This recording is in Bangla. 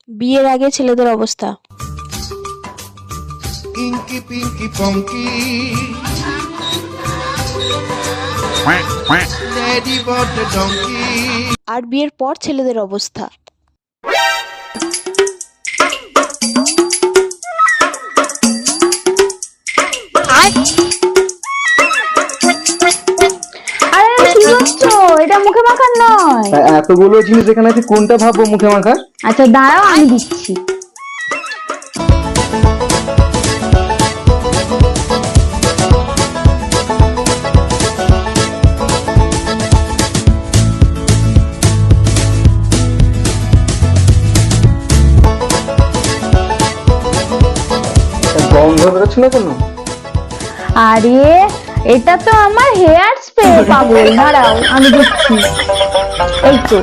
বিয়ের আগে ছেলেদের অবস্থা। ইঙ্কি পিঙ্কি পঙ্কি লেডি বট ডঙ্কি। আর বিয়ের পর ছেলেদের অবস্থা। আরে কি করছো? এটা মুখে মাখার নয়। এতগুলো জিনিস এখানে আছে, কোনটা ভাববো মুখে মাখার? আচ্ছা দাঁড়াও, আমি দিচ্ছি। গন্ধ বেরোচ্ছে না কেন? আরে এটা তো আমার হেয়ার স্প্রে, পাগল। দাঁড়াও আমি দিচ্ছি। এই তো।